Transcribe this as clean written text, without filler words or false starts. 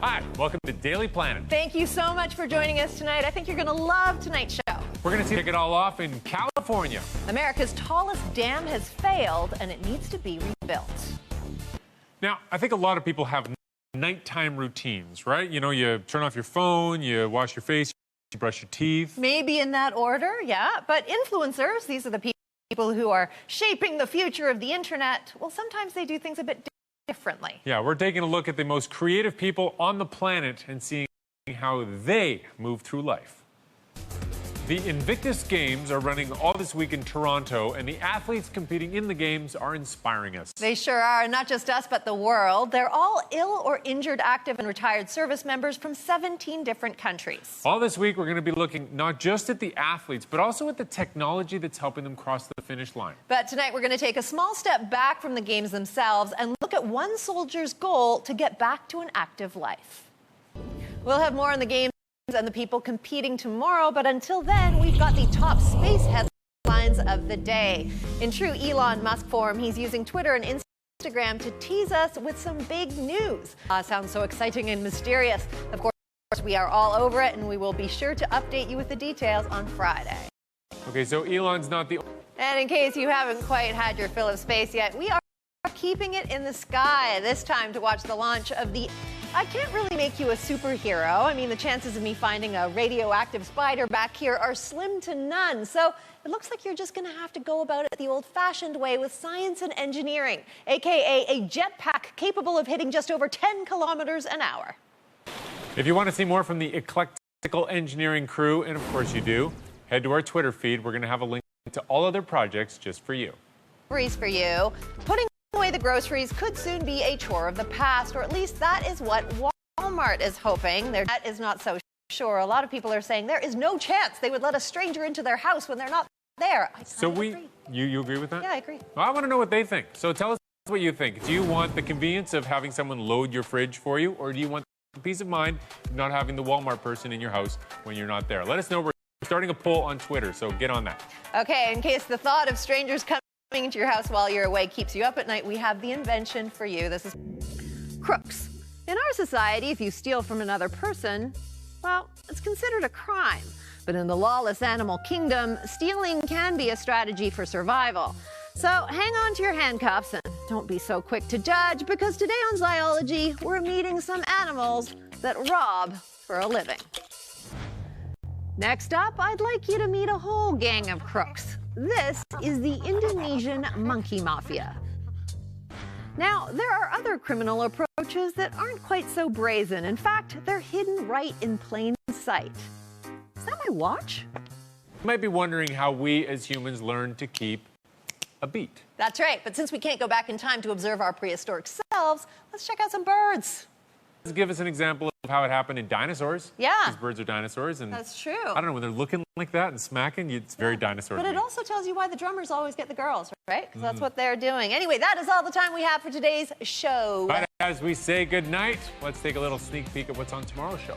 Hi, welcome to Daily Planet. Thank you so much for joining us tonight. I think you're going to love tonight's show. We're going to kick it all off in California. America's tallest dam has failed, and it needs to be rebuilt. Now, I think a lot of people have nighttime routines, right? You know, you turn off your phone, you wash your face, you brush your teeth. Maybe in that order, yeah. But influencers, these are the people who are shaping the future of the internet. Well, sometimes they do things a bit differently. Yeah, we're taking a look at the most creative people on the planet and seeing how they move through life. The Invictus Games are running all this week in Toronto, and the athletes competing in the games are inspiring us. They sure are, not just us, but the world. They're all ill or injured active and retired service members from 17 different countries. All this week, we're going to be looking not just at the athletes, but also at the technology that's helping them cross the finish line. But tonight, we're going to take a small step back from the games themselves and look at one soldier's goal to get back to an active life. We'll have more on the games and the people competing tomorrow, but until then, we've got the top space headlines of the day. In true Elon Musk form, he's using Twitter and Instagram to tease us with some big news. Sounds so exciting and mysterious. Of course, we are all over it, and we will be sure to update you with the details on Friday. Okay, so Elon's not the... And in case you haven't quite had your fill of space yet, we are keeping it in the sky this time to watch the launch of the... I can't really make you a superhero. I mean, the chances of me finding a radioactive spider back here are slim to none. So it looks like you're just going to have to go about it the old-fashioned way with science and engineering, a.k.a. a jetpack capable of hitting just over 10 kilometers an hour. If you want to see more from the eclectical engineering crew, and of course you do, head to our Twitter feed. We're going to have a link to all other projects just for you. For you. Putting away the groceries could soon be a chore of the past, or at least that is what Walmart is hoping. That is not so sure. A lot of people are saying there is no chance they would let a stranger into their house when they're not there. You agree with that? Yeah, I agree. Well, I want to know what they think. So tell us what you think. Do you want the convenience of having someone load your fridge for you, or do you want the peace of mind of not having the Walmart person in your house when you're not there? Let us know. We're starting a poll on Twitter, so get on that. Okay, in case the thought of strangers coming into your house while you're away keeps you up at night, we have the invention for you. This is crooks. In our society, if you steal from another person, well, it's considered a crime. But in the lawless animal kingdom, stealing can be a strategy for survival. So hang on to your handcuffs and don't be so quick to judge, because today on Zoology, we're meeting some animals that rob for a living. Next up, I'd like you to meet a whole gang of crooks. This is the Indonesian monkey mafia. Now, there are other criminal approaches that aren't quite so brazen. In fact, they're hidden right in plain sight. Is that my watch? You might be wondering how we as humans learn to keep a beat. That's right, but since we can't go back in time to observe our prehistoric selves, let's check out some birds. Let's give us an example of how it happened in dinosaurs. Yeah. Because birds are dinosaurs. And that's true. I don't know, when they're looking like that and smacking, it's very dinosaur. But it also tells you why the drummers always get the girls, right? Because that's what they're doing. Anyway, that is all the time we have for today's show. But as we say goodnight, let's take a little sneak peek at what's on tomorrow's show.